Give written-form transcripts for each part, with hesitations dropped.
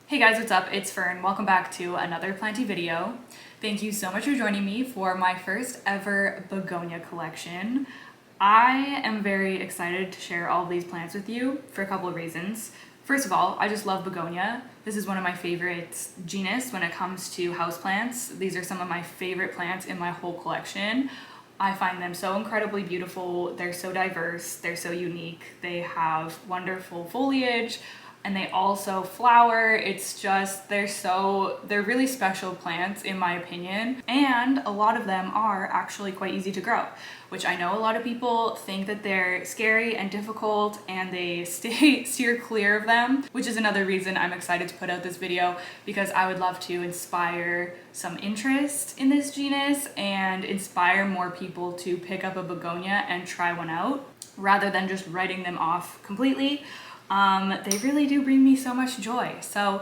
Hey guys, what's up? It's Fern. Welcome back to another Planty video. Thank you so much for joining me for my first ever begonia collection. I am very excited to share all of these plants with you for a couple of reasons. First of all, I just love begonia. This is one of my favorite genus when it comes to houseplants. These are some of my favorite plants in my whole collection. I find them so incredibly beautiful. They're so diverse. They're so unique. They have wonderful foliage. And they also flower. It's just, they're really special plants in my opinion. And a lot of them are actually quite easy to grow, which I know a lot of people think that they're scary and difficult and they steer clear of them, which is another reason I'm excited to put out this video, because I would love to inspire some interest in this genus and inspire more people to pick up a begonia and try one out rather than just writing them off completely. They really do bring me so much joy. So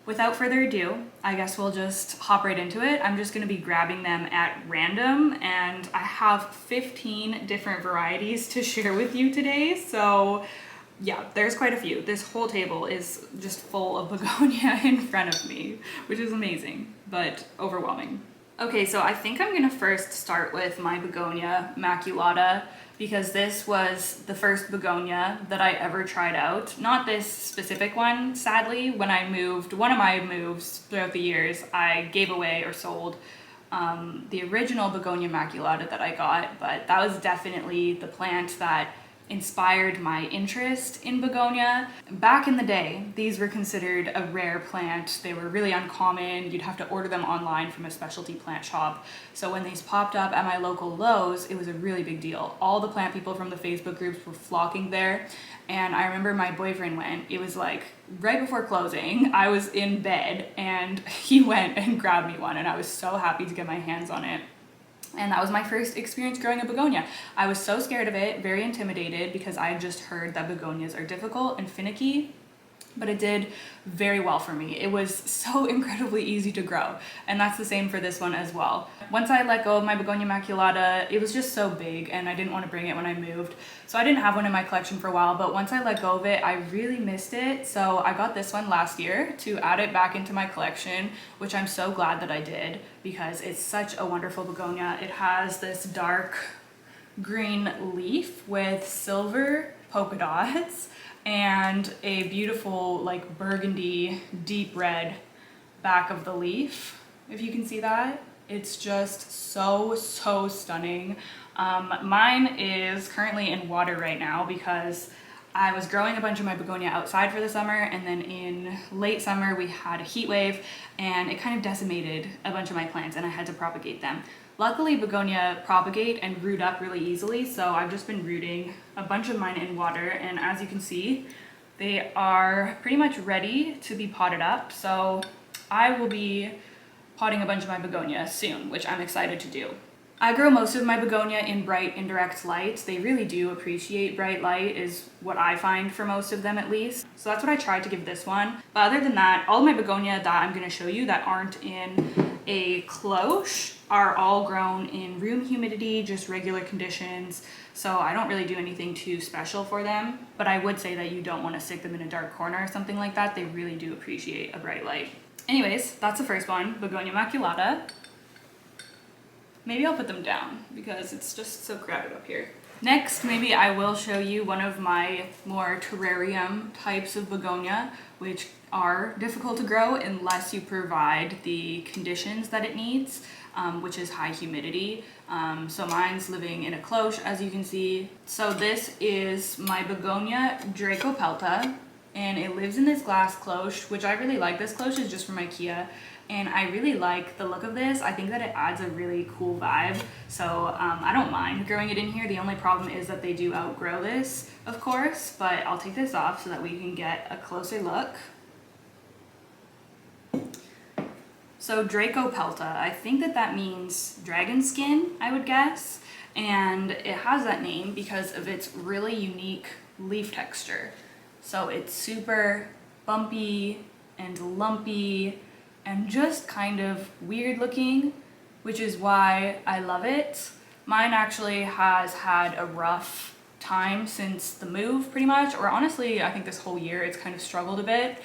without further ado, I guess we'll just hop right into it. I'm just going to be grabbing them at random, and I have 15 different varieties to share with you today. So yeah, there's quite a few. This whole table is just full of begonia in front of me, which is amazing, but overwhelming. Okay, so I think I'm gonna first start with my Begonia maculata, because this was the first begonia that I ever tried out. Not this specific one, sadly. When I moved, one of my moves throughout the years, I gave away or sold the original Begonia maculata that I got, but that was definitely the plant that inspired my interest in begonia. Back in the day, these were considered a rare plant. They were really uncommon. You'd have to order them online from a specialty plant shop. So when these popped up at my local Lowe's, it was a really big deal. All the plant people from the Facebook groups were flocking there. And I remember my boyfriend went, it was like right before closing, I was in bed and he went and grabbed me one, and I was so happy to get my hands on it. And that was my first experience growing a begonia. I was so scared of it, very intimidated, because I had just heard that begonias are difficult and finicky, but it did very well for me. It was so incredibly easy to grow, and that's the same for this one as well. Once I let go of my Begonia maculata, it was just so big and I didn't want to bring it when I moved, so I didn't have one in my collection for a while, but once I let go of it, I really missed it, so I got this one last year to add it back into my collection, which I'm so glad that I did, because it's such a wonderful begonia. It has this dark green leaf with silver polka dots and a beautiful like burgundy deep red back of the leaf, if you can see that. It's just so stunning. Mine is currently in water right now because I was growing a bunch of my begonia outside for the summer, and then in late summer we had a heat wave and it kind of decimated a bunch of my plants and I had to propagate them. Luckily, begonia propagate and root up really easily, so I've just been rooting a bunch of mine in water, and as you can see, they are pretty much ready to be potted up. So I will be potting a bunch of my begonia soon, which I'm excited to do. I grow most of my begonia in bright indirect light. They really do appreciate bright light, is what I find for most of them at least. So that's what I tried to give this one. But other than that, all of my begonia that I'm gonna show you that aren't in a cloche are all grown in room humidity, just regular conditions. So I don't really do anything too special for them. But I would say that you don't wanna stick them in a dark corner or something like that. They really do appreciate a bright light. Anyways, that's the first one, Begonia maculata. Maybe I'll put them down because it's just so crowded up here. Next, maybe I will show you one of my more terrarium types of begonia, which are difficult to grow unless you provide the conditions that it needs, which is high humidity. So mine's living in a cloche, as you can see. So this is my Begonia dracopelta, and it lives in this glass cloche, which I really like. This cloche is just from IKEA. And I really like the look of this. I think that it adds a really cool vibe. So I don't mind growing it in here. The only problem is that they do outgrow this, of course, but I'll take this off so that we can get a closer look. So dracopelta, I think that that means dragon skin, I would guess. And it has that name because of its really unique leaf texture. So it's super bumpy and lumpy and just kind of weird looking, which is why I love it. Mine actually has had a rough time since the move, pretty much, or honestly I think this whole year it's kind of struggled a bit.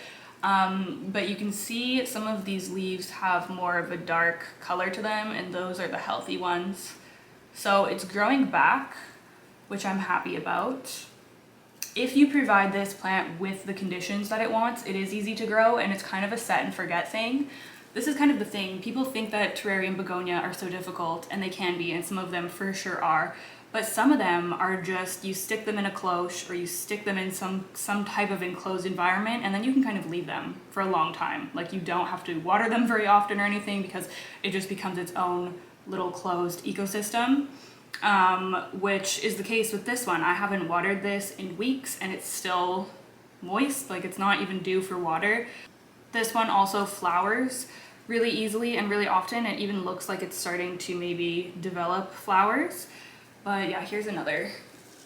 But you can see some of these leaves have more of a dark color to them, and those are the healthy ones. So it's growing back, which I'm happy about. If you provide this plant with the conditions that it wants, it is easy to grow, and it's kind of a set and forget thing. This is kind of the thing. People think that Terrarium Begonia are so difficult, and they can be, and some of them for sure are. But some of them are just, you stick them in a cloche or you stick them in some type of enclosed environment, and then you can kind of leave them for a long time. Like, you don't have to water them very often or anything, because it just becomes its own little closed ecosystem. Which is the case with this one. I haven't watered this in weeks and it's still moist, like it's not even due for water. This one also flowers really easily and really often. It even looks like it's starting to maybe develop flowers. But yeah, here's another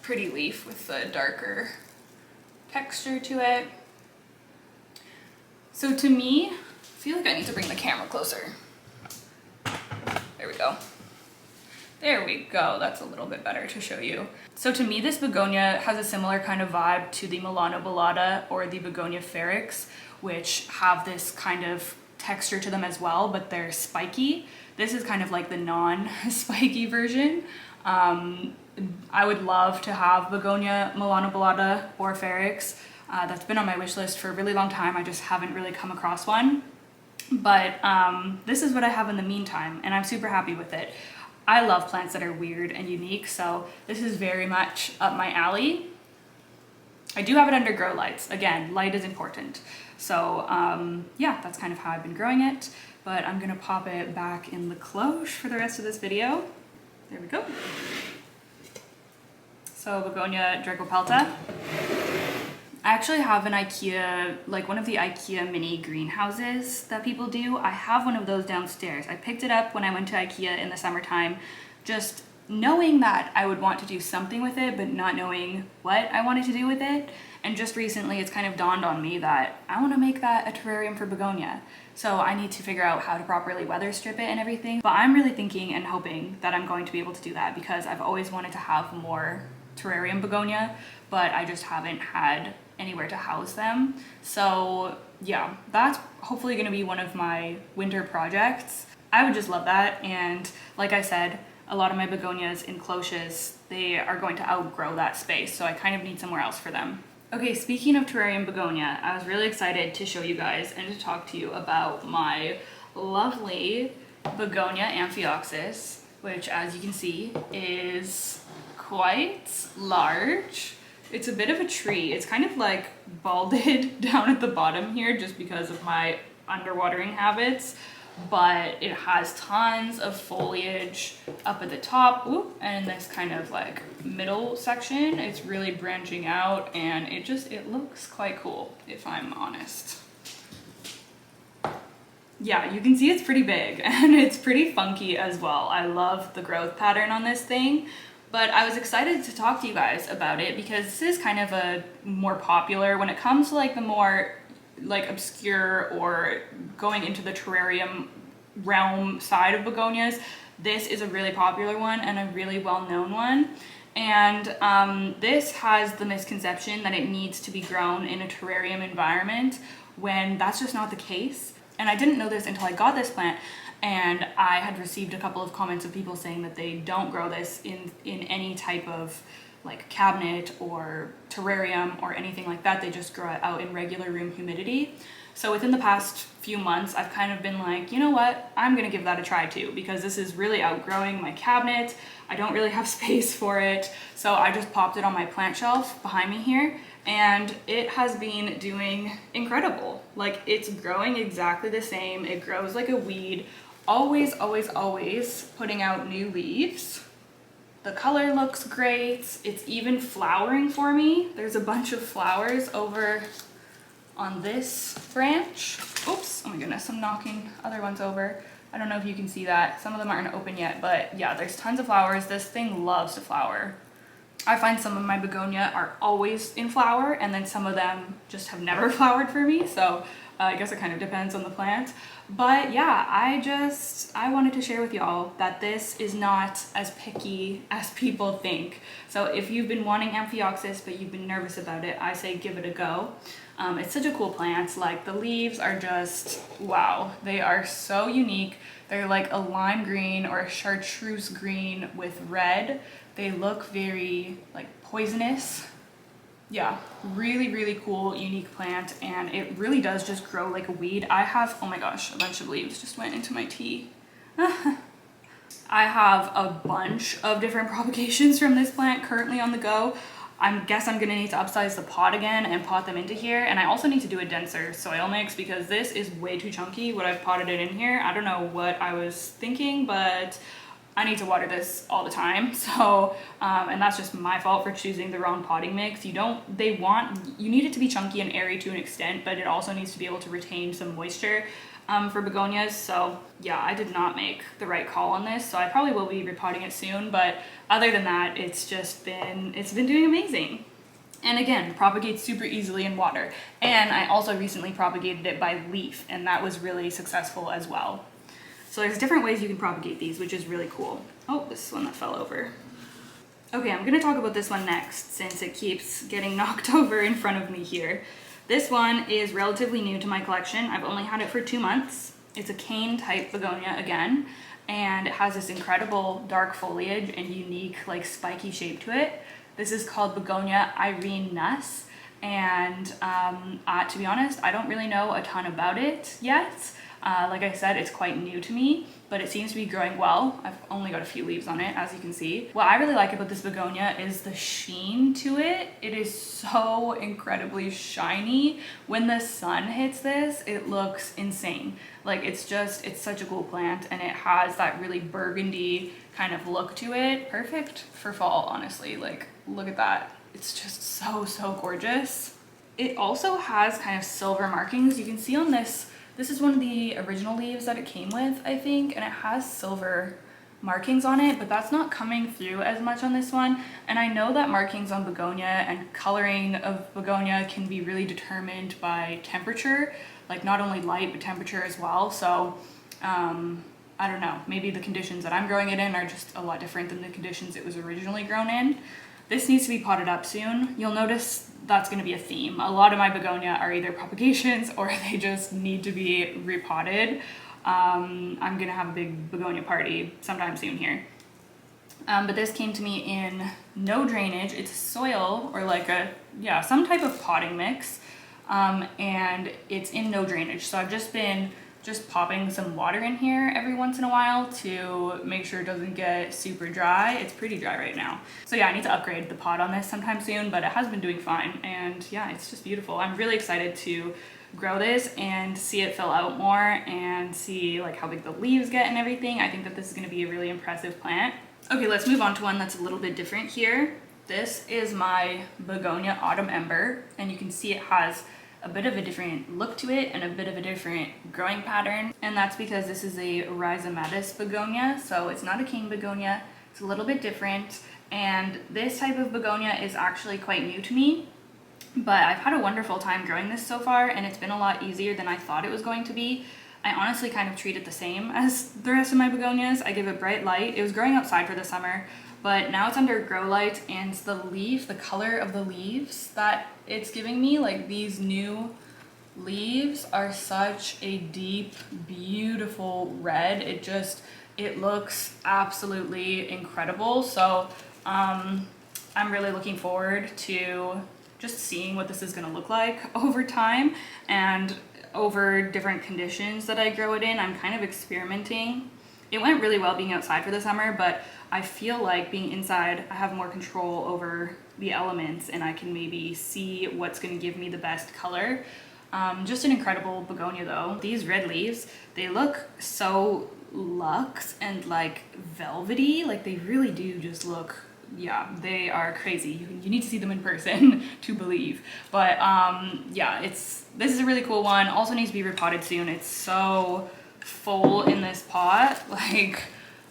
pretty leaf with a darker texture to it. So to me, I feel like I need to bring the camera closer. There we go. There we go, that's a little bit better to show you. So to me, this begonia has a similar kind of vibe to the maculata or the Begonia feryx, which have this kind of texture to them as well, but they're spiky. This is kind of like the non-spiky version. I would love to have Begonia maculata or feryx. That's been on my wish list for a really long time. I just haven't really come across one. But this is what I have in the meantime, and I'm super happy with it. I love plants that are weird and unique, so this is very much up my alley. I do have it under grow lights. Again, light is important. So yeah, that's kind of how I've been growing it, but I'm gonna pop it back in the cloche for the rest of this video. There we go. So Begonia dracopelta. I actually have an IKEA, like one of the IKEA mini greenhouses that people do. I have one of those downstairs. I picked it up when I went to IKEA in the summertime, just knowing that I would want to do something with it, but not knowing what I wanted to do with it. And just recently it's kind of dawned on me that I want to make that a terrarium for begonia. So I need to figure out how to properly weather strip it and everything. But I'm really thinking and hoping that I'm going to be able to do that, because I've always wanted to have more terrarium begonia, but I just haven't had anywhere to house them. So yeah, that's hopefully going to be one of my winter projects. I would just love that, and like I said, a lot of my begonias in cloches, they are going to outgrow that space, so I kind of need somewhere else for them. Okay, speaking of terrarium begonia, I was really excited to show you guys and to talk to you about my lovely Begonia amphioxus, which, as you can see, is quite large. It's a bit of a tree. It's kind of like balded down at the bottom here just because of my underwatering habits, but it has tons of foliage up at the top. Ooh, and in this kind of like middle section, it's really branching out, and it looks quite cool, if I'm honest. Yeah, you can see it's pretty big and it's pretty funky as well. I love the growth pattern on this thing. But I was excited to talk to you guys about it because this is kind of a more popular, when it comes to like the more like obscure or going into the terrarium realm side of begonias, this is a really popular one and a really well-known one. And this has the misconception that it needs to be grown in a terrarium environment, when that's just not the case. And I didn't know this until I got this plant. And I had received a couple of comments of people saying that they don't grow this in any type of like cabinet or terrarium or anything like that. They just grow it out in regular room humidity. So within the past few months, I've kind of been like, you know what, I'm gonna give that a try too, because this is really outgrowing my cabinet. I don't really have space for it. So I just popped it on my plant shelf behind me here, and it has been doing incredible. Like, it's growing exactly the same. It grows like a weed. Always, always, always putting out new leaves. The color looks great. It's even flowering for me. There's a bunch of flowers over on this branch. Oops, oh my goodness, I'm knocking other ones over. I don't know if you can see that. Some of them aren't open yet, but yeah, there's tons of flowers. This thing loves to flower. I find some of my begonia are always in flower, and then some of them just have never flowered for me. So I guess it kind of depends on the plant. But yeah, I wanted to share with y'all that this is not as picky as people think. So if you've been wanting amphioxus but you've been nervous about it, I say give it a go. It's such a cool plant. Like the leaves are just, wow, they are so unique. They're like a lime green or a chartreuse green with red. They look very like poisonous. Yeah, really, really cool, unique plant, and it really does just grow like a weed. I have, oh my gosh, a bunch of leaves just went into my tea. I have a bunch of different propagations from this plant currently on the go. I guess I'm gonna need to upsize the pot again and pot them into here, and I also need to do a denser soil mix because this is way too chunky what I've potted it in here. I don't know what I was thinking, but I need to water this all the time. So, and that's just my fault for choosing the wrong potting mix. You need it to be chunky and airy to an extent, but it also needs to be able to retain some moisture for begonias. So yeah, I did not make the right call on this. So I probably will be repotting it soon, but other than that, it's been doing amazing. And again, propagates super easily in water. And I also recently propagated it by leaf, and that was really successful as well. So there's different ways you can propagate these, which is really cool. Oh, this is one that fell over. Okay, I'm gonna talk about this one next since it keeps getting knocked over in front of me here. This one is relatively new to my collection. I've only had it for 2 months. It's a cane type begonia again, and it has this incredible dark foliage and unique like spiky shape to it. This is called Begonia Irene Nuss, and to be honest, I don't really know a ton about it yet. Like I said, it's quite new to me, but it seems to be growing well. I've only got a few leaves on it, as you can see. What I really like about this begonia is the sheen to it. It is so incredibly shiny. When the sun hits this, it looks insane. Like it's such a cool plant, and it has that really burgundy kind of look to it. Perfect for fall, honestly. Like, look at that. It's just so, so gorgeous. It also has kind of silver markings. You can see on this is one of the original leaves that it came with, I think, and it has silver markings on it, but that's not coming through as much on this one. And I know that markings on begonia and coloring of begonia can be really determined by temperature, like not only light, but temperature as well. So I don't know, maybe the conditions that I'm growing it in are just a lot different than the conditions it was originally grown in. This needs to be potted up soon. You'll notice that's going to be a theme. A lot of my begonia are either propagations or they just need to be repotted. I'm going to have a big begonia party sometime soon here. But this came to me in no drainage. It's soil or like some type of potting mix. And it's in no drainage. So I've just been popping some water in here every once in a while to make sure it doesn't get super dry. It's pretty dry right now. So yeah, I need to upgrade the pot on this sometime soon, but it has been doing fine. And yeah, it's just beautiful. I'm really excited to grow this and see it fill out more and see like how big the leaves get and everything. I think that this is gonna be a really impressive plant. Okay, let's move on to one that's a little bit different here. This is my Begonia Autumn Ember, and you can see it has a bit of a different look to it and a bit of a different growing pattern, and that's because this is a rhizomatous begonia, so it's not a cane begonia. It's a little bit different, and this type of begonia is actually quite new to me, but I've had a wonderful time growing this so far, and it's been a lot easier than I thought it was going to be. I honestly kind of treat it the same as the rest of my begonias. I give it bright light. It was growing outside for the summer, but now it's under grow light, and the color of the leaves that it's giving me, like these new leaves are such a deep, beautiful red. It looks absolutely incredible. So I'm really looking forward to just seeing what this is gonna look like over time and over different conditions that I grow it in. I'm kind of experimenting. It went really well being outside for the summer, but I feel like being inside, I have more control over the elements and I can maybe see what's gonna give me the best color. Just an incredible begonia though. These red leaves, they look so luxe and like velvety, like they really do just look, yeah, they are crazy. You need to see them in person to believe. But yeah, this is a really cool one. Also needs to be repotted soon. It's so full in this pot. Like,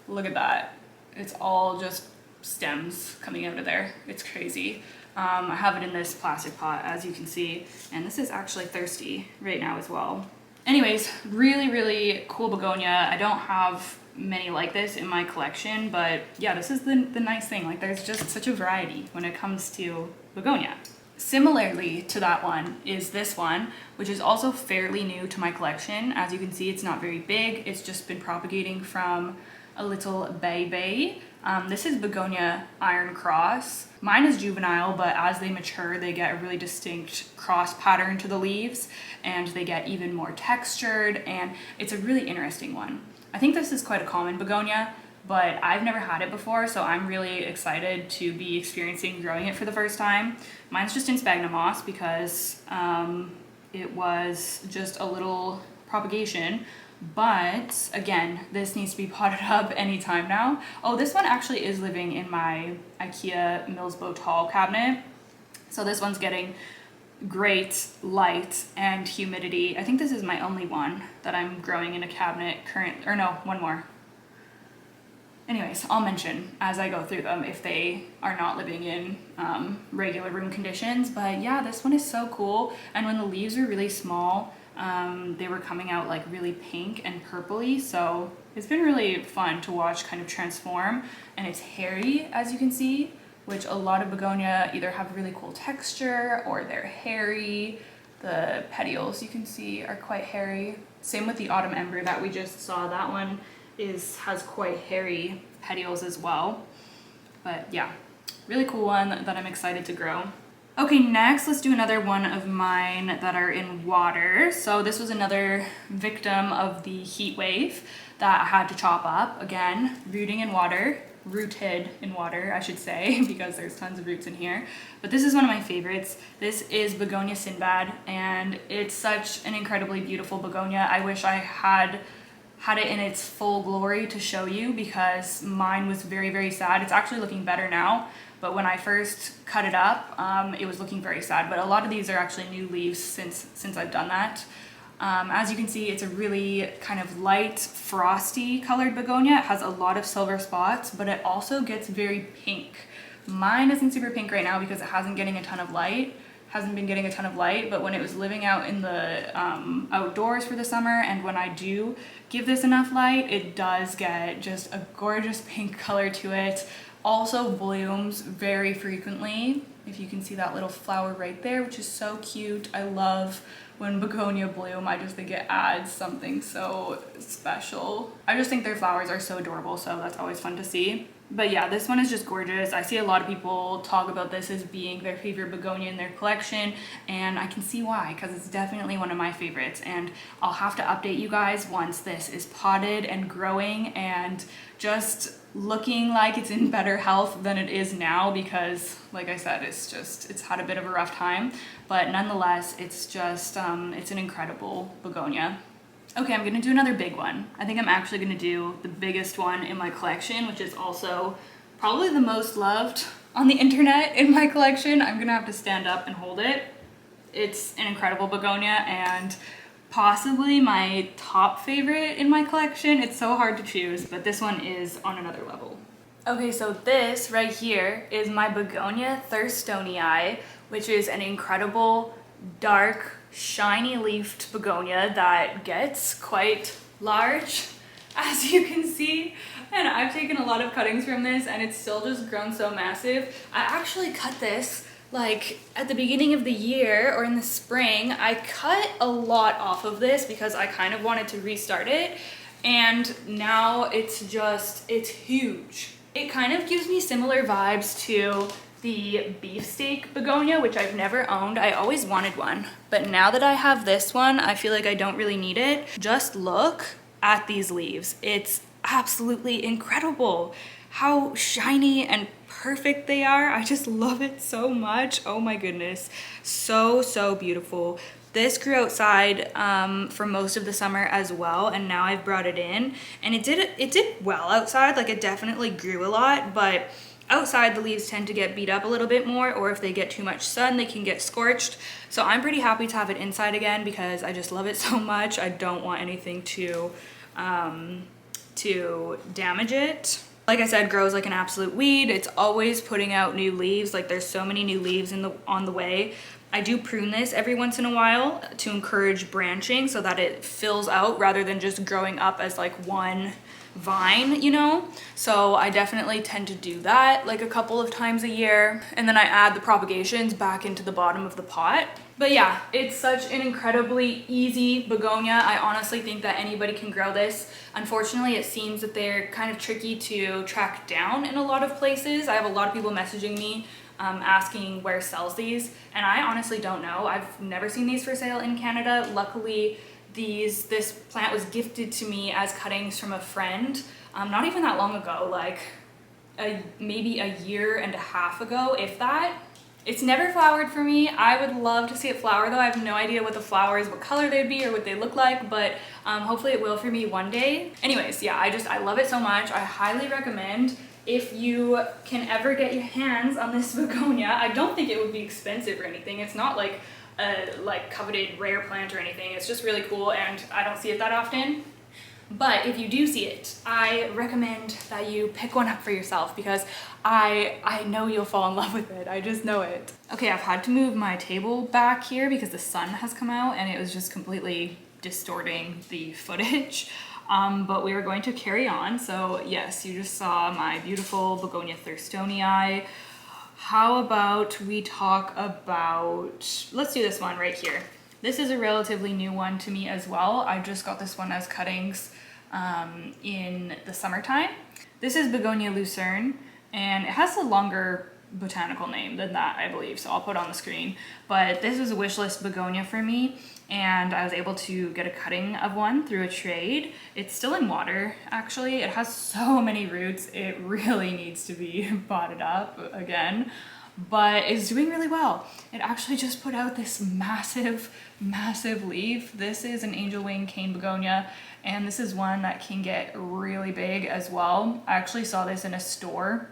look at that. It's all just stems coming out of there. It's crazy. I have it in this plastic pot, as you can see, and this is actually thirsty right now as well. Anyways, really, really cool begonia. I don't have many like this in my collection, but yeah, this is the nice thing. Like, there's just such a variety when it comes to begonia. Similarly to that one is this one, which is also fairly new to my collection. As you can see, it's not very big. It's just been propagating from a little baby. This is Begonia Iron Cross. Mine is juvenile, but as they mature, they get a really distinct cross pattern to the leaves, and they get even more textured, and it's a really interesting one. I think this is quite a common begonia, but I've never had it before, so I'm really excited to be experiencing growing it for the first time. Mine's just in sphagnum moss because it was just a little propagation, but again, this needs to be potted up anytime now. Oh, this one actually is living in my IKEA Millsbo tall cabinet. So this one's getting great light and humidity. I think this is my only one that I'm growing in a cabinet or no, one more. Anyways, I'll mention as I go through them if they are not living in regular room conditions. But yeah, this one is so cool. And when the leaves were really small, they were coming out like really pink and purpley. So it's been really fun to watch kind of transform. And it's hairy, as you can see, which a lot of begonia either have really cool texture or they're hairy. The petioles you can see are quite hairy. Same with the autumn ember that we just saw. That one has quite hairy petioles as well. But yeah, really cool one that I'm excited to grow. Okay, next let's do another one of mine that are in water. So this was another victim of the heat wave that I had to chop up. Again, rooted in water, I should say, because there's tons of roots in here. But this is one of my favorites. This is Begonia sinbad, and it's such an incredibly beautiful begonia. I wish I had it in its full glory to show you because mine was very, very sad. It's actually looking better now, but when I first cut it up, it was looking very sad. But a lot of these are actually new leaves since I've done that. As you can see, it's a really kind of light, frosty colored begonia. It has a lot of silver spots, but it also gets very pink. Mine isn't super pink right now because it hasn't been getting a ton of light, but when it was living out in the outdoors for the summer, and when I do give this enough light, it does get just a gorgeous pink color to it. Also blooms very frequently. If you can see that little flower right there, which is so cute. I love when begonia bloom. I just think it adds something so special. I just think their flowers are so adorable, so that's always fun to see. But yeah, this one is just gorgeous. I see a lot of people talk about this as being their favorite begonia in their collection, and I can see why, because it's definitely one of my favorites. And I'll have to update you guys once this is potted and growing and just looking like it's in better health than it is now, because like I said, it's had a bit of a rough time, but nonetheless, it's just it's an incredible begonia. Okay, I'm gonna do another big one. I think I'm actually gonna do the biggest one in my collection, which is also probably the most loved on the internet in my collection. I'm gonna have to stand up and hold it. It's an incredible begonia and possibly my top favorite in my collection. It's so hard to choose, but this one is on another level. Okay, so this right here is my Begonia thurstonii, which is an incredible dark shiny leafed begonia that gets quite large, as you can see. And I've taken a lot of cuttings from this and it's still just grown so massive. I actually cut this like at the beginning of the year or in the spring. I cut a lot off of this because I kind of wanted to restart it, and now it's huge. It kind of gives me similar vibes to the beefsteak begonia, which I've never owned. I always wanted one, but now that I have this one, I feel like I don't really need it. Just look at these leaves. It's absolutely incredible how shiny and perfect they are. I just love it so much. Oh my goodness, so beautiful. This grew outside for most of the summer as well, and now I've brought it in, and it did well outside. Like, it definitely grew a lot, but outside the leaves tend to get beat up a little bit more, or if they get too much sun, they can get scorched. So I'm pretty happy to have it inside again because I just love it so much. I don't want anything to damage it. Like I said, grows like an absolute weed. It's always putting out new leaves. Like, there's so many new leaves on the way. I do prune this every once in a while to encourage branching so that it fills out rather than just growing up as like one vine, you know? So I definitely tend to do that like a couple of times a year, and then I add the propagations back into the bottom of the pot. But yeah, it's such an incredibly easy begonia. I honestly think that anybody can grow this. Unfortunately, it seems that they're kind of tricky to track down in a lot of places. I have a lot of people messaging me asking where sells these, and I honestly don't know. I've never seen these for sale in Canada. Luckily, this plant was gifted to me as cuttings from a friend not even that long ago, like maybe a year and a half ago, if that. It's never flowered for me. I would love to see it flower though. I have no idea what the flowers, what color they'd be or what they look like, but hopefully it will for me one day. Anyways, yeah, I love it so much. I highly recommend if you can ever get your hands on this begonia. I don't think it would be expensive or anything. It's not like a coveted rare plant or anything. It's just really cool, and I don't see it that often. But if you do see it, I recommend that you pick one up for yourself because I know you'll fall in love with it. I just know it. Okay, I've had to move my table back here because the sun has come out and it was just completely distorting the footage. But we are going to carry on. So yes, you just saw my beautiful Begonia thurstonii. How about we talk about, let's do this one right here. This is a relatively new one to me as well. I just got this one as cuttings in the summertime. This is Begonia lucerne, and it has a longer botanical name than that, I believe, so I'll put it on the screen. But this was a wish list begonia for me, and I was able to get a cutting of one through a trade. It's still in water, actually. It has so many roots, it really needs to be potted up again, but it's doing really well. It actually just put out this massive leaf. This is an angel wing cane begonia, and this is one that can get really big as well. I actually saw this in a store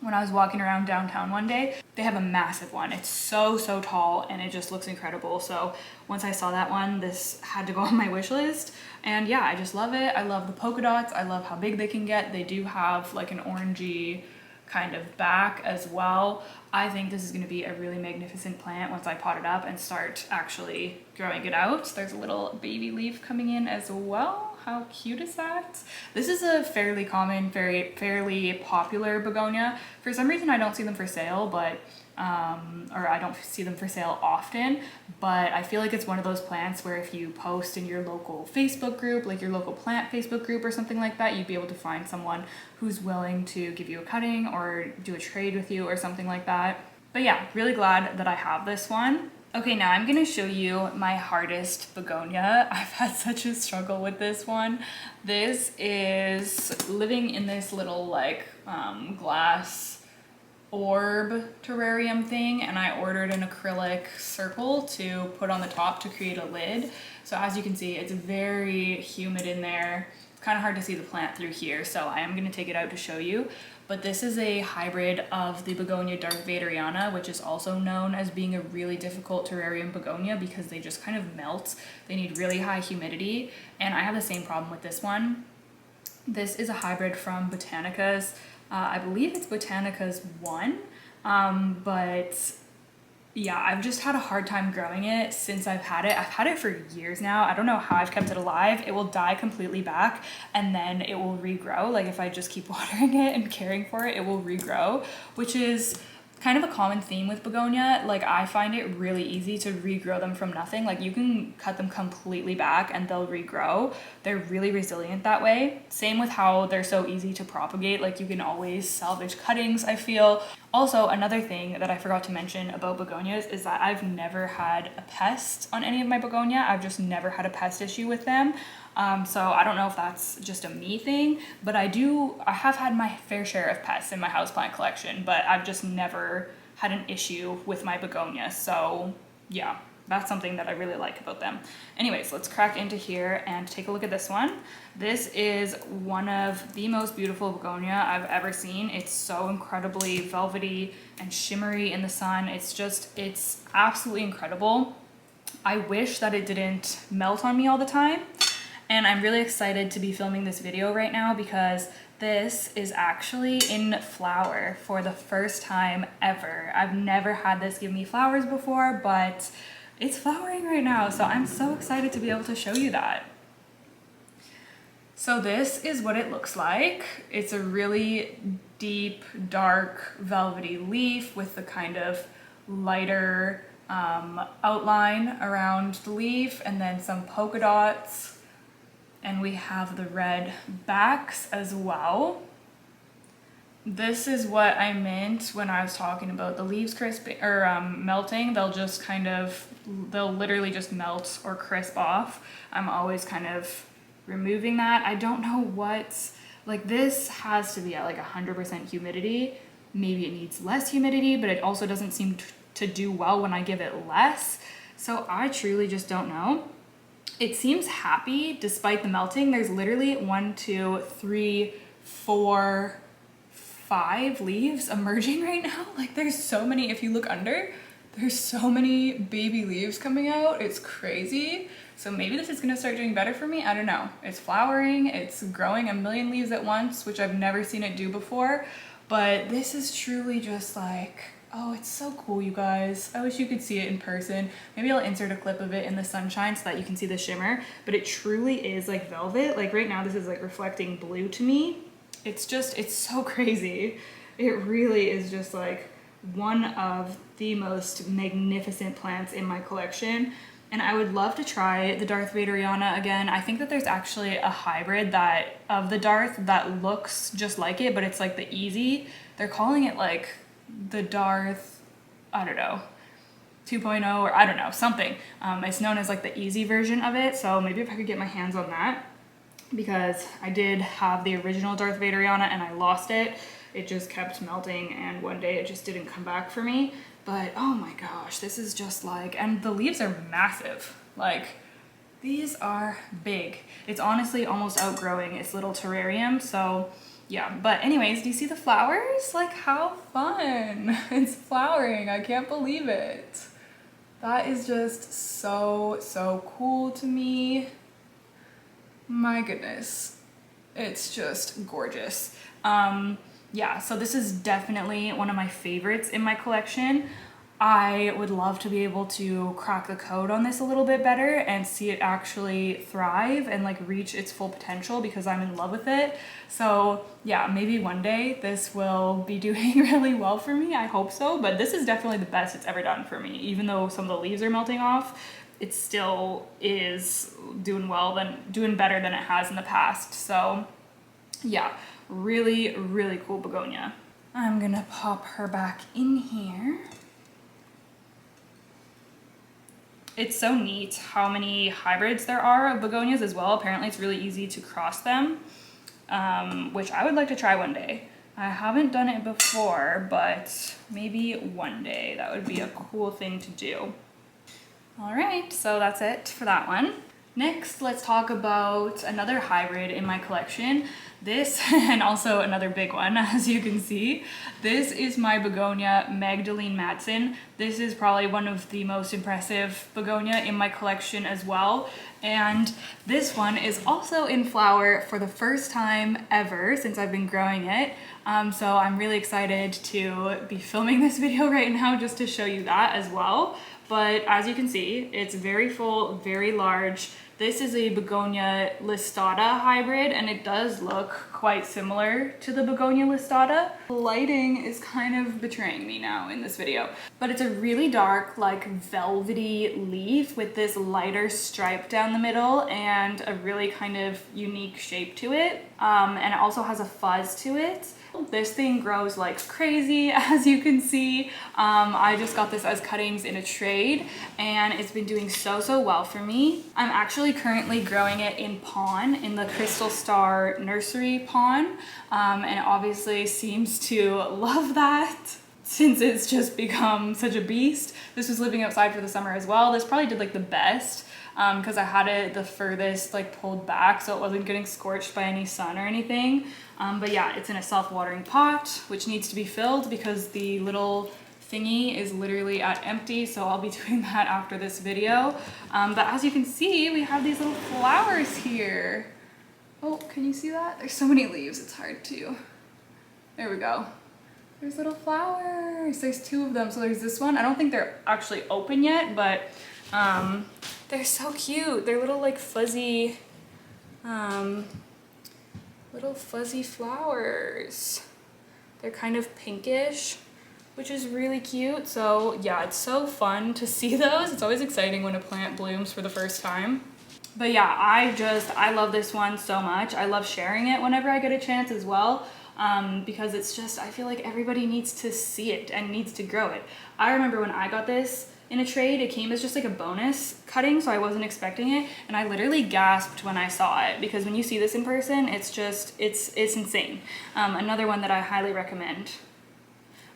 when I was walking around downtown one day. They have a massive one. It's so tall, and it just looks incredible. So once I saw that one, this had to go on my wish list. And yeah, I just love it. I love the polka dots. I love how big they can get. They do have like an orangey kind of back as well. I think this is going to be a really magnificent plant once I pot it up and start actually growing it out. There's a little baby leaf coming in as well. How cute is that? This is a fairly common, fairly popular begonia. For some reason I don't see them for sale, but or I don't see them for sale often, but I feel like it's one of those plants where if you post in your local Facebook group, like your local plant Facebook group or something like that, you'd be able to find someone who's willing to give you a cutting or do a trade with you or something like that. But yeah, really glad that I have this one. Okay, now I'm gonna show you my hardest begonia. I've had such a struggle with this one. This is living in this little like glass orb terrarium thing, and I ordered an acrylic circle to put on the top to create a lid. So as you can see, it's very humid in there. It's kind of hard to see the plant through here, so I am going to take it out to show you. But this is a hybrid of the Begonia darthvadariana, which is also known as being a really difficult terrarium begonia because they just kind of melt. They need really high humidity, and I have the same problem with this one. This is a hybrid from Botanicaz. I believe it's Botanicaz 1, but yeah, I've just had a hard time growing it since I've had it. I've had it for years now. I don't know how I've kept it alive. It will die completely back and then it will regrow. Like if I just keep watering it and caring for it, it will regrow, which is kind of a common theme with begonia. Like I find it really easy to regrow them from nothing. Like you can cut them completely back and they'll regrow. They're really resilient that way. Same with how they're so easy to propagate. Like you can always salvage cuttings, I feel. Also, another thing that I forgot to mention about begonias is that I've never had a pest on any of my begonia. I've just never had a pest issue with them. So I don't know if that's just a me thing, but I have had my fair share of pests in my houseplant collection, but I've just never had an issue with my begonia. So yeah, that's something that I really like about them. Anyways, let's crack into here and take a look at this one. This is one of the most beautiful begonia I've ever seen. It's so incredibly velvety and shimmery in the sun. It's absolutely incredible. I wish that it didn't melt on me all the time. And I'm really excited to be filming this video right now because This is actually in flower for the first time ever. I've never had this give me flowers before, but it's flowering right now, so I'm so excited to be able to show you that. So this is what it looks like. It's a really deep, dark, velvety leaf with the kind of lighter outline around the leaf, and then some polka dots. And we have the red backs as well. This is what I meant when I was talking about the leaves crisping or melting. They'll literally just melt or crisp off. I'm always kind of removing that. I don't know like this has to be at like 100% humidity. Maybe it needs less humidity, but it also doesn't seem to do well when I give it less. So I truly just don't know. It seems happy despite the melting. There's literally 1, 2, 3, 4, 5 leaves emerging right now. Like there's so many, if you look under, there's so many baby leaves coming out. It's crazy. So maybe this is gonna start doing better for me. I don't know. It's flowering, it's growing a million leaves at once, which I've never seen it do before. But this is truly just like, oh, it's so cool, you guys. I wish you could see it in person. Maybe I'll insert a clip of it in the sunshine so that you can see the shimmer, but it truly is like velvet. Like right now, this is like reflecting blue to me. It's so crazy. It really is just like one of the most magnificent plants in my collection. And I would love to try the darthvadariana again. I think that there's actually a hybrid of the Darth that looks just like it, but it's like the easy. They're calling it like the Darth, I don't know, 2.0 or I don't know, something. It's known as like the easy version of it. So maybe if I could get my hands on that, because I did have the original darthvadariana and I lost it. It just kept melting and one day it just didn't come back for me. But oh my gosh, this is just like, and the leaves are massive. Like these are big. It's honestly almost outgrowing its little terrarium. So yeah, but anyways, do you see the flowers? Like how fun. It's flowering, I can't believe it. That is just so, so cool to me. My goodness, it's just gorgeous. Yeah, so this is definitely one of my favorites in my collection. I would love to be able to crack the code on this a little bit better and see it actually thrive and like reach its full potential because I'm in love with it. So yeah, maybe one day this will be doing really well for me. I hope so, but this is definitely the best it's ever done for me. Even though some of the leaves are melting off, it still is doing better than it has in the past. So yeah, really, really cool begonia. I'm gonna pop her back in here. It's so neat how many hybrids there are of begonias as well. Apparently it's really easy to cross them, which I would like to try one day. I haven't done it before, but maybe one day that would be a cool thing to do. All right, so that's it for that one. Next, let's talk about another hybrid in my collection. This, and also another big one, as you can see. This is my Begonia Magdalene Madsen. This is probably one of the most impressive begonia in my collection as well. And this one is also in flower for the first time ever since I've been growing it. So I'm really excited to be filming this video right now just to show you that as well. But as you can see, it's very full, very large. This is a Begonia listada hybrid, and it does look quite similar to the Begonia listada. The lighting is kind of betraying me now in this video, but it's a really dark, like velvety leaf with this lighter stripe down the middle and a really kind of unique shape to it. And it also has a fuzz to it. This thing grows like crazy, as you can see. I just got this as cuttings in a trade, and it's been doing so well for me. I'm actually currently growing it in pon, in the Crystal Star nursery pon, and it obviously seems to love that since it's just become such a beast. This was living outside for the summer as well. This probably did like the best because I had it the furthest like pulled back so it wasn't getting scorched by any sun or anything. But yeah, it's in a self-watering pot, which needs to be filled because the little thingy is literally at empty, so I'll be doing that after this video. But as you can see, we have these little flowers here. Oh, can you see that? There's so many leaves, it's hard to. There we go. There's little flowers. There's 2 of them. So there's this one. I don't think they're actually open yet, but they're so cute. They're little like fuzzy, flowers. They're kind of pinkish, which is really cute. So yeah, it's so fun to see those. It's always exciting when a plant blooms for the first time. But yeah, I love this one so much. I love sharing it whenever I get a chance as well. Because it's just, I feel like everybody needs to see it and needs to grow it. I remember when I got this in a trade, it came as just like a bonus cutting, so I wasn't expecting it, and I literally gasped when I saw it, because when you see this in person, it's just, it's insane. Another one that I highly recommend.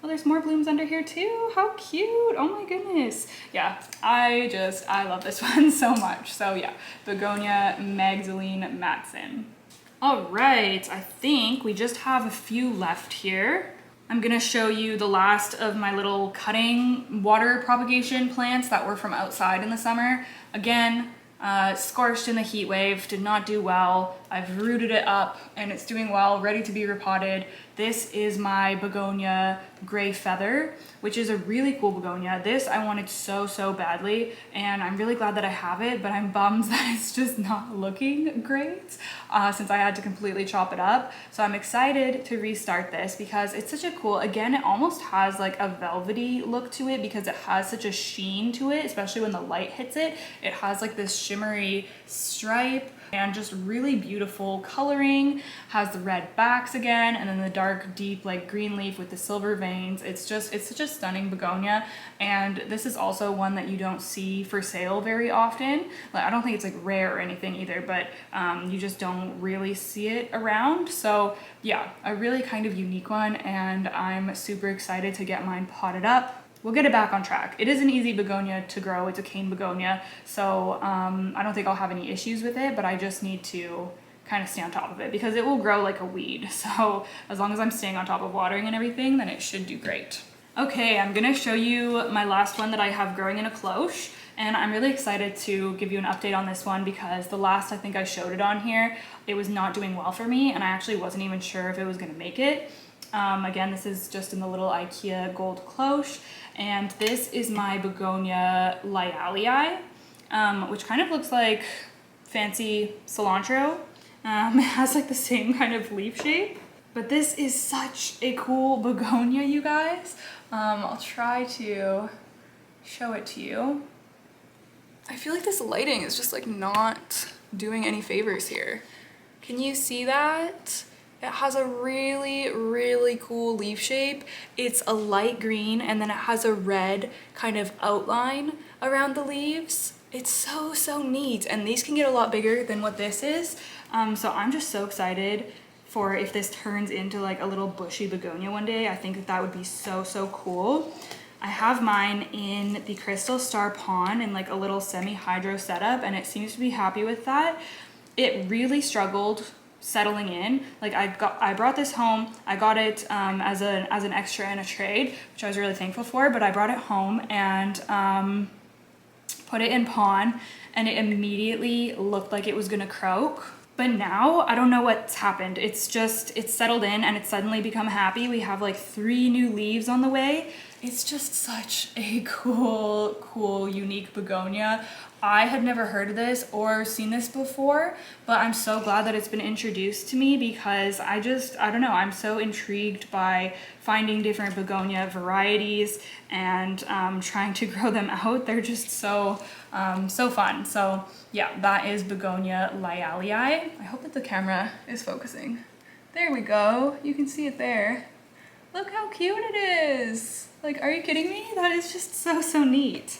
Oh, there's more blooms under here too. How cute. Oh my goodness. Yeah, I love this one so much. So yeah, Begonia Magdalene Madsen. All right, I think we just have a few left here. I'm gonna show you the last of my little cutting water propagation plants that were from outside in the summer. Again, scorched in the heat wave, did not do well. I've rooted it up and it's doing well, ready to be repotted. This is my Begonia Gray Feather, which is a really cool begonia. This I wanted so badly, and I'm really glad that I have it, but I'm bummed that it's just not looking great since I had to completely chop it up. So I'm excited to restart this because it's such a cool, again, it almost has like a velvety look to it because it has such a sheen to it, especially when the light hits it. It has like this shimmery stripe and just really beautiful coloring, has the red backs again, and then the dark deep like green leaf with the silver veins. It's such a stunning begonia, and this is also one that you don't see for sale very often. Like, I don't think it's like rare or anything either, but you just don't really see it around. So yeah, a really kind of unique one, and I'm super excited to get mine potted up. We'll get it back on track. It is an easy begonia to grow. It's a cane begonia, so I don't think I'll have any issues with it, but I just need to kind of stay on top of it because it will grow like a weed. So as long as I'm staying on top of watering and everything, then it should do great. Okay, I'm gonna show you my last one that I have growing in a cloche, and I'm really excited to give you an update on this one because the last I think I showed it on here, it was not doing well for me, and I actually wasn't even sure if it was gonna make it. Again, this is just in the little IKEA gold cloche, and this is my Begonia lyallii, which kind of looks like fancy cilantro. It has like the same kind of leaf shape, but this is such a cool begonia, you guys. I'll try to show it to you. I feel like this lighting is just like not doing any favors here. Can you see that? It has a really cool leaf shape. It's a light green, and then it has a red kind of outline around the leaves. It's so neat, and these can get a lot bigger than what this is. So I'm just so excited for if this turns into like a little bushy begonia one day. I think that would be so cool. I have mine in the Crystal Star Pond in like a little semi-hydro setup, and it seems to be happy with that. It really struggled settling in. Like I brought this home. I got it as an extra in a trade, which I was really thankful for, but I brought it home and put it in pond, and it immediately looked like it was gonna croak. But now I don't know what's happened. It's settled in and it's suddenly become happy. We have like 3 new leaves on the way. It's just such a cool, unique begonia. I had never heard of this or seen this before, but I'm so glad that it's been introduced to me because I don't know, I'm so intrigued by finding different begonia varieties and trying to grow them out. They're just so fun. So yeah, that is Begonia lyallii. I hope that the camera is focusing. There we go. You can see it there. Look how cute it is. Like, are you kidding me? That is just so neat.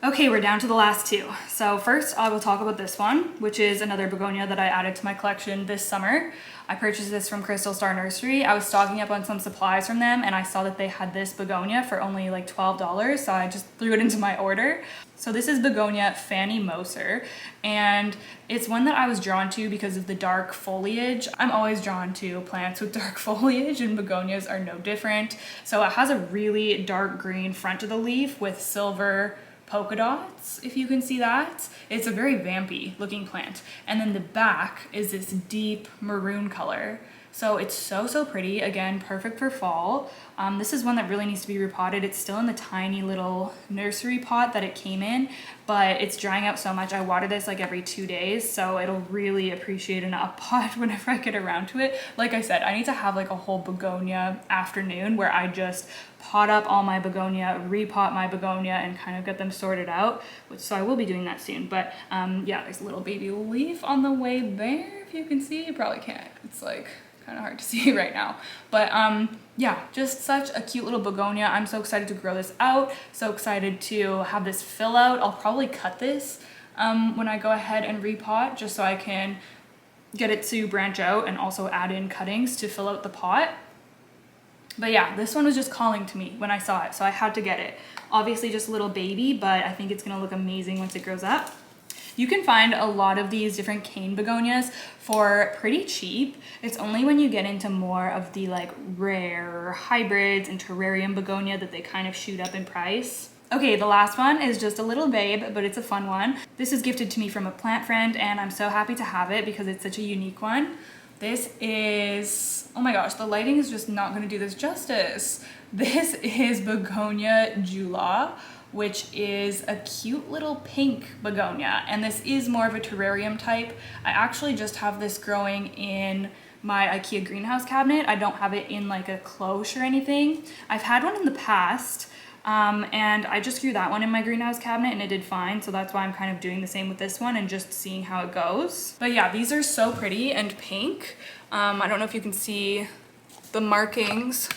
Okay, we're down to the last 2. So first I will talk about this one, which is another begonia that I added to my collection this summer. I purchased this from Crystal Star Nursery. I was stocking up on some supplies from them, and I saw that they had this begonia for only like $12, so I just threw it into my order. So this is Begonia Fannie Moser, and it's one that I was drawn to because of the dark foliage. I'm always drawn to plants with dark foliage, and begonias are no different. So it has a really dark green front of the leaf with silver polka dots, if you can see that. It's a very vampy looking plant. And then the back is this deep maroon color. So it's so pretty. Again, perfect for fall. This is one that really needs to be repotted. It's still in the tiny little nursery pot that it came in, but it's drying out so much. I water this like every 2 days, so it'll really appreciate an up pot whenever I get around to it. Like I said, I need to have like a whole begonia afternoon where I just pot up all my begonia, repot my begonia, and kind of get them sorted out. So I will be doing that soon. But yeah, there's a little baby leaf on the way there. If you can see, you probably can't. It's like kind of hard to see right now, but yeah, just such a cute little begonia. I'm so excited to grow this out, so excited to have this fill out. I'll probably cut this when I go ahead and repot, just so I can get it to branch out and also add in cuttings to fill out the pot. But yeah, this one was just calling to me when I saw it, so I had to get it. Obviously just a little baby, but I think it's gonna look amazing once it grows up. You can find a lot of these different cane begonias for pretty cheap. It's only when you get into more of the like rare hybrids and terrarium begonia that they kind of shoot up in price. Okay, the last one is just a little babe, but it's a fun one. This is gifted to me from a plant friend, and I'm so happy to have it because it's such a unique one. This is, oh my gosh, the lighting is just not gonna do this justice. This is Begonia julau, which is a cute little pink begonia, and this is more of a terrarium type. I actually just have this growing in my IKEA greenhouse cabinet. I don't have it in like a cloche or anything. I've had one in the past, and I just grew that one in my greenhouse cabinet and it did fine, so that's why I'm kind of doing the same with this one and just seeing how it goes. But yeah, these are so pretty and pink. I don't know if you can see the markings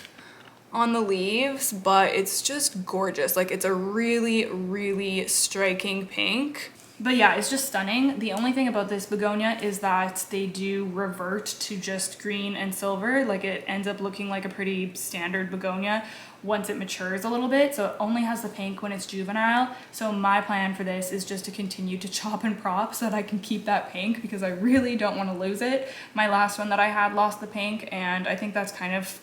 on the leaves, but it's just gorgeous. Like, it's a really striking pink. But yeah, it's just stunning. The only thing about this begonia is that they do revert to just green and silver. Like, it ends up looking like a pretty standard begonia once it matures a little bit. So it only has the pink when it's juvenile. So my plan for this is just to continue to chop and prop so that I can keep that pink, because I really don't want to lose it. My last one that I had lost the pink, and I think that's kind of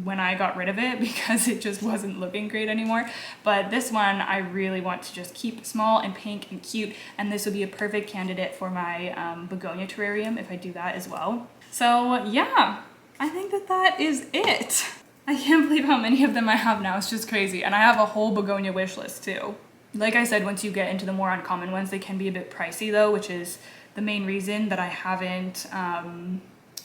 when I got rid of it because it just wasn't looking great anymore. But this one I really want to just keep small and pink and cute, and this would be a perfect candidate for my begonia terrarium if I do that as well. So yeah, I think that is it. I can't believe how many of them I have now. It's just crazy. And I have a whole begonia wish list too. Like I said, once you get into the more uncommon ones, they can be a bit pricey though, which is the main reason that I haven't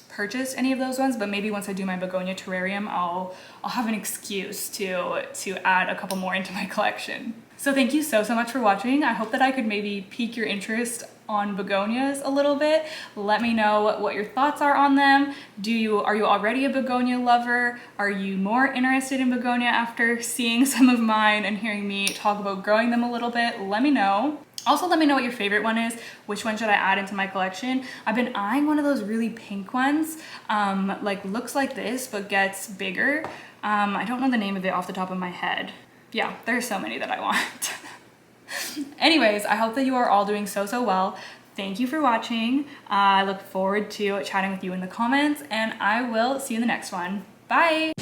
purchased any of those ones. But maybe once I do my begonia terrarium, I'll have an excuse to add a couple more into my collection. So thank you so much for watching. I hope that I could maybe pique your interest on begonias a little bit. Let me know what your thoughts are on them. Are you already a begonia lover? Are you more interested in begonia after seeing some of mine and hearing me talk about growing them a little bit? Let me know. Also, let me know what your favorite one is. Which one should I add into my collection? I've been eyeing one of those really pink ones, like looks like this but gets bigger. I don't know the name of it off the top of my head. Yeah, there's so many that I want. Anyways, I hope that you are all doing so well. Thank you for watching. I look forward to chatting with you in the comments, and I will see you in the next one. Bye!